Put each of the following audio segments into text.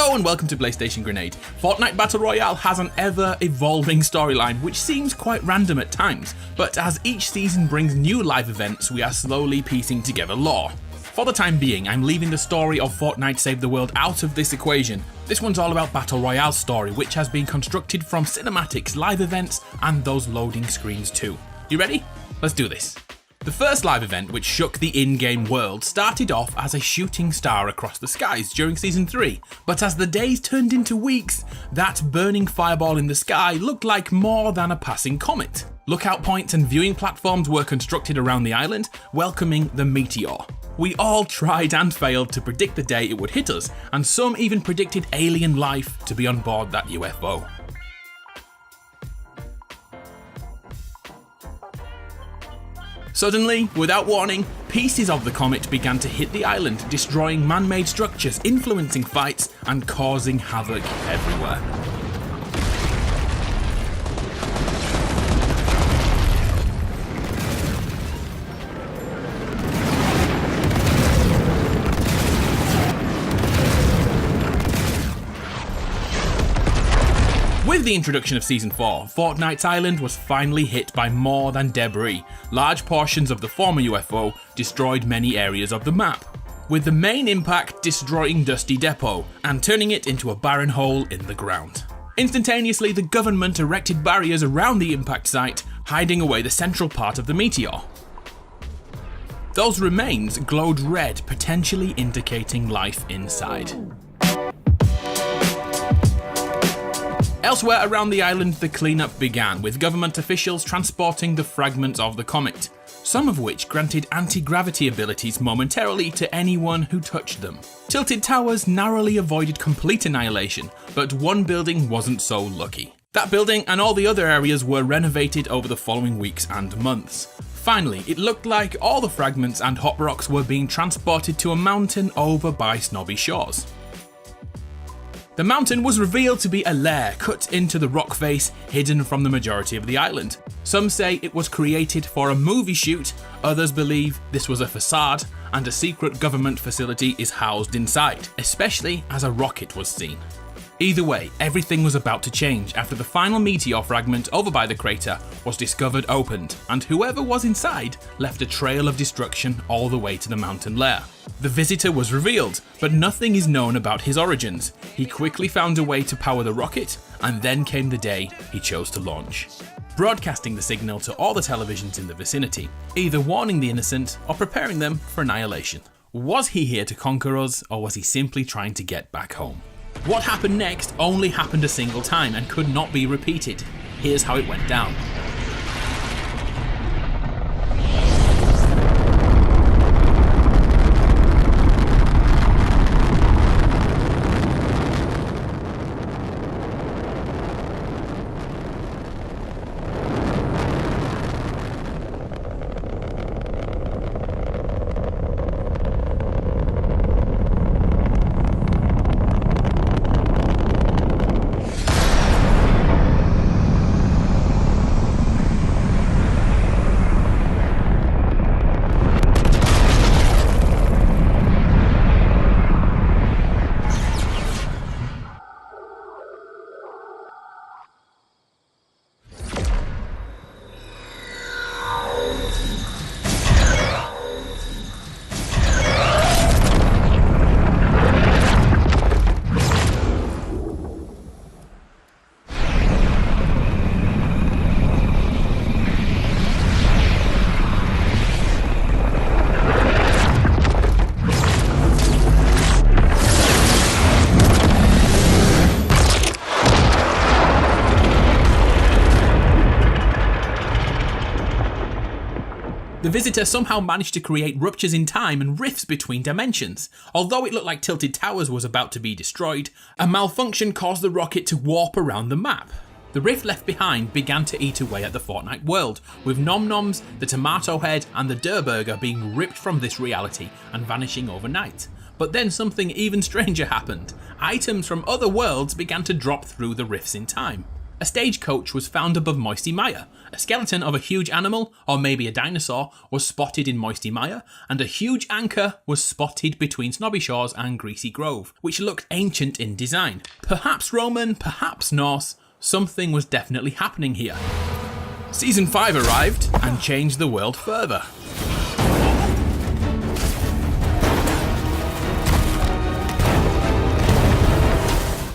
Hello and welcome to PlayStation Grenade. Fortnite Battle Royale has an ever-evolving storyline which seems quite random at times, but as each season brings new live events, we are slowly piecing together lore. For the time being, I'm leaving the story of Fortnite Save the World out of this equation. This one's all about Battle Royale's story, which has been constructed from cinematics, live events, and those loading screens too. You ready? Let's do this. The first live event, which shook the in-game world, started off as a shooting star across the skies during Season 3, but as the days turned into weeks, that burning fireball in the sky looked like more than a passing comet. Lookout points and viewing platforms were constructed around the island, welcoming the meteor. We all tried and failed to predict the day it would hit us, and some even predicted alien life to be on board that UFO. Suddenly, without warning, pieces of the comet began to hit the island, destroying man-made structures, influencing fights, and causing havoc everywhere. With the introduction of Season 4, Fortnite's island was finally hit by more than debris. Large portions of the former UFO destroyed many areas of the map, with the main impact destroying Dusty Depot and turning it into a barren hole in the ground. Instantaneously, the government erected barriers around the impact site, hiding away the central part of the meteor. Those remains glowed red, potentially indicating life inside. Elsewhere around the island, the cleanup began, with government officials transporting the fragments of the comet, some of which granted anti-gravity abilities momentarily to anyone who touched them. Tilted towers narrowly avoided complete annihilation, but one building wasn't so lucky. That building and all the other areas were renovated over the following weeks and months. Finally, it looked like all the fragments and hot rocks were being transported to a mountain over by Snobby Shores. The mountain was revealed to be a lair cut into the rock face, hidden from the majority of the island. Some say it was created for a movie shoot, others believe this was a facade and a secret government facility is housed inside, especially as a rocket was seen. Either way, everything was about to change after the final meteor fragment over by the crater was discovered opened, and whoever was inside left a trail of destruction all the way to the mountain lair. The visitor was revealed, but nothing is known about his origins. He quickly found a way to power the rocket, and then came the day he chose to launch, broadcasting the signal to all the televisions in the vicinity, either warning the innocent or preparing them for annihilation. Was he here to conquer us, or was he simply trying to get back home? What happened next only happened a single time and could not be repeated. Here's how it went down. The visitor somehow managed to create ruptures in time and rifts between dimensions. Although it looked like Tilted Towers was about to be destroyed, a malfunction caused the rocket to warp around the map. The rift left behind began to eat away at the Fortnite world, with Nom Noms, the Tomato Head and the Durr Burger being ripped from this reality and vanishing overnight. But then something even stranger happened. Items from other worlds began to drop through the rifts in time. A stagecoach was found above Moisty Mire. A skeleton of a huge animal, or maybe a dinosaur, was spotted in Moisty Mire, and a huge anchor was spotted between Snobby Shores and Greasy Grove, which looked ancient in design. Perhaps Roman, perhaps Norse, something was definitely happening here. Season 5 arrived and changed the world further.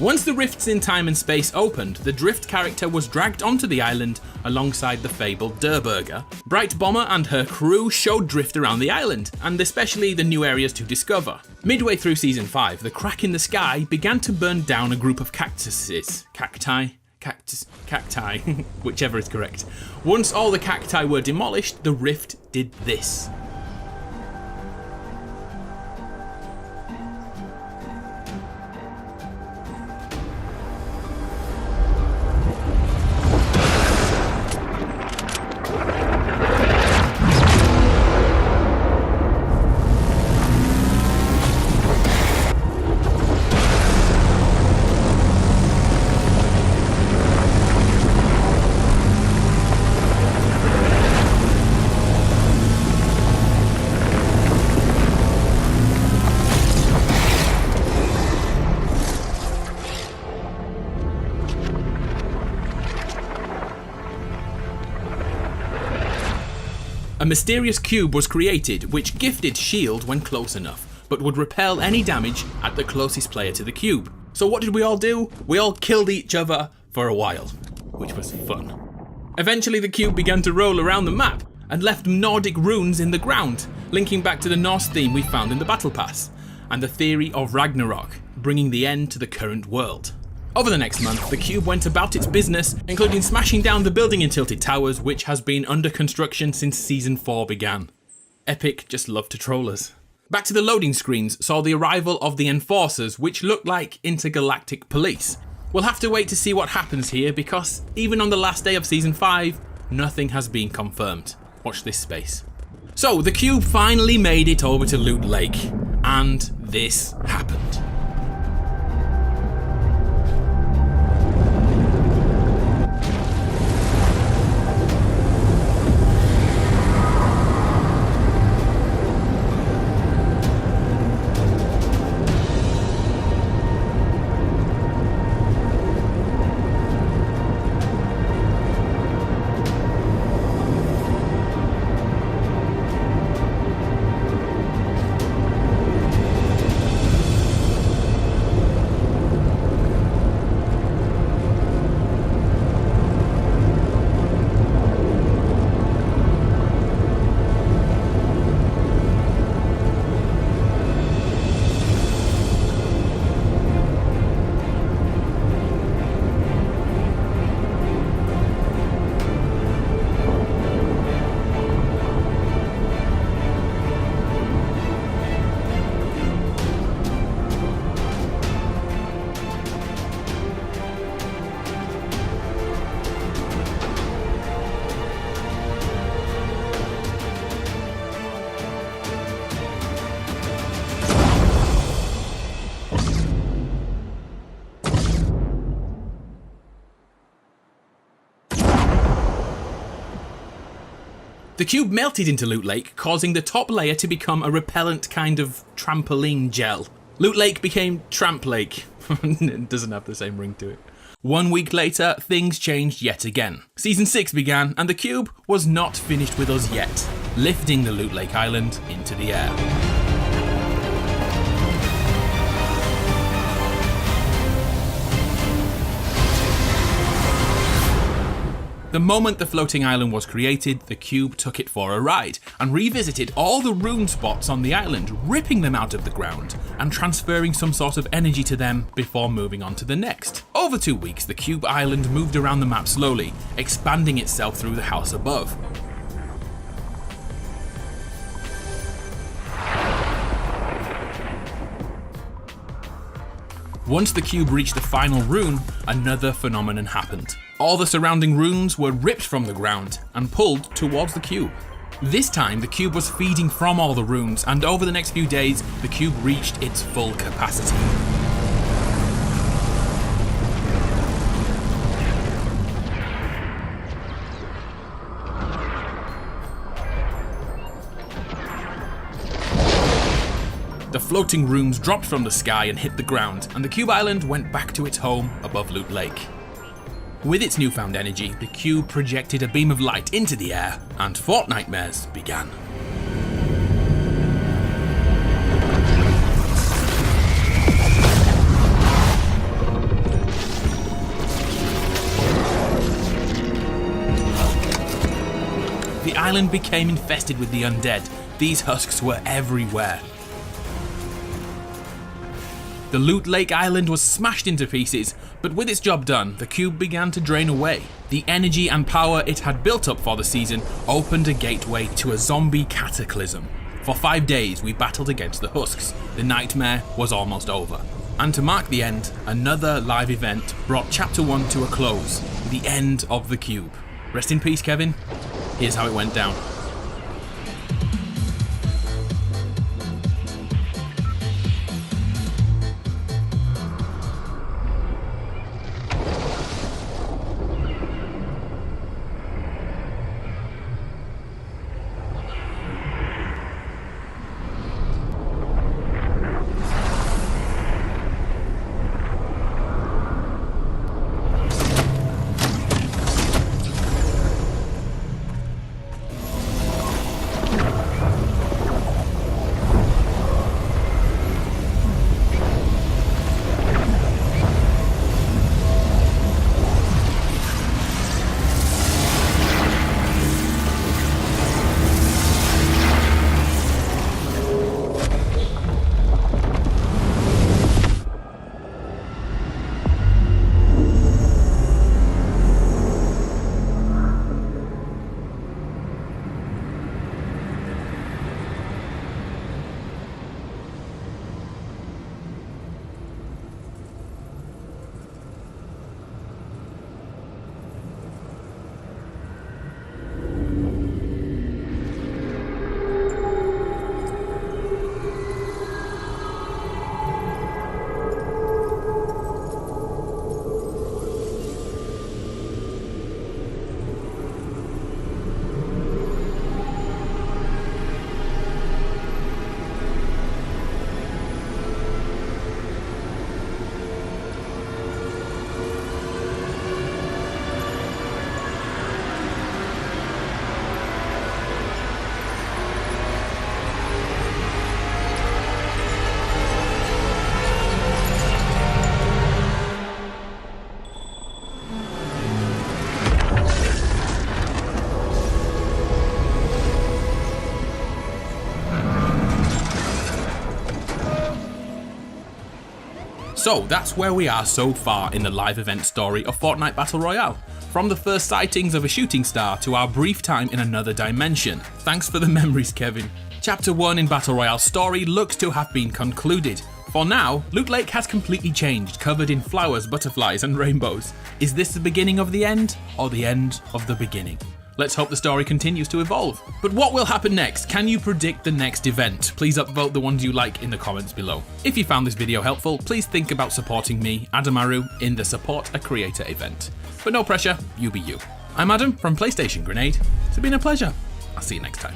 Once the rifts in time and space opened, the Drift character was dragged onto the island alongside the fabled Durburger. Bright Bomber and her crew showed Drift around the island, and especially the new areas to discover. Midway through Season 5, the crack in the sky began to burn down a group of cacti, whichever is correct. Once all the cacti were demolished, the Rift did this. A mysterious cube was created which gifted shield when close enough, but would repel any damage at the closest player to the cube. So what did we all do? We all killed each other for a while, which was fun. Eventually the cube began to roll around the map and left Nordic runes in the ground, linking back to the Norse theme we found in the Battle Pass, and the theory of Ragnarok, bringing the end to the current world. Over the next month, the cube went about its business, including smashing down the building in Tilted Towers, which has been under construction since Season 4 began. Epic just loved to troll us. Back to the loading screens saw the arrival of the Enforcers, which looked like intergalactic police. We'll have to wait to see what happens here, because even on the last day of Season 5, nothing has been confirmed. Watch this space. So, the cube finally made it over to Loot Lake, and this happened. The cube melted into Loot Lake, causing the top layer to become a repellent kind of trampoline gel. Loot Lake became Tramp Lake. It doesn't have the same ring to it. 1 week later, things changed yet again. Season 6 began, and the cube was not finished with us yet, lifting the Loot Lake Island into the air. The moment the floating island was created, the cube took it for a ride and revisited all the rune spots on the island, ripping them out of the ground and transferring some sort of energy to them before moving on to the next. Over 2 weeks, the cube island moved around the map slowly, expanding itself through the house above. Once the cube reached the final rune, another phenomenon happened. All the surrounding runes were ripped from the ground and pulled towards the cube. This time, the cube was feeding from all the runes, and over the next few days, the cube reached its full capacity. The floating rooms dropped from the sky and hit the ground, and the cube island went back to its home above Loot Lake. With its newfound energy, the cube projected a beam of light into the air, and Fortnitemares began. The island became infested with the undead. These husks were everywhere. The Loot Lake Island was smashed into pieces, but with its job done, the cube began to drain away. The energy and power it had built up for the season opened a gateway to a zombie cataclysm. For 5 days, we battled against the husks. The nightmare was almost over. And to mark the end, another live event brought Chapter 1 to a close, the end of the cube. Rest in peace, Kevin. Here's how it went down. So that's where we are so far in the live event story of Fortnite Battle Royale. From the first sightings of a shooting star to our brief time in another dimension. Thanks for the memories, Kevin. Chapter 1 in Battle Royale's story looks to have been concluded. For now, Loot Lake has completely changed, covered in flowers, butterflies and rainbows. Is this the beginning of the end, or the end of the beginning? Let's hope the story continues to evolve. But what will happen next? Can you predict the next event? Please upvote the ones you like in the comments below. If you found this video helpful, please think about supporting me, Adamaru, in the Support a Creator event. But no pressure, you be you. I'm Adam from PlayStation Grenade. It's been a pleasure. I'll see you next time.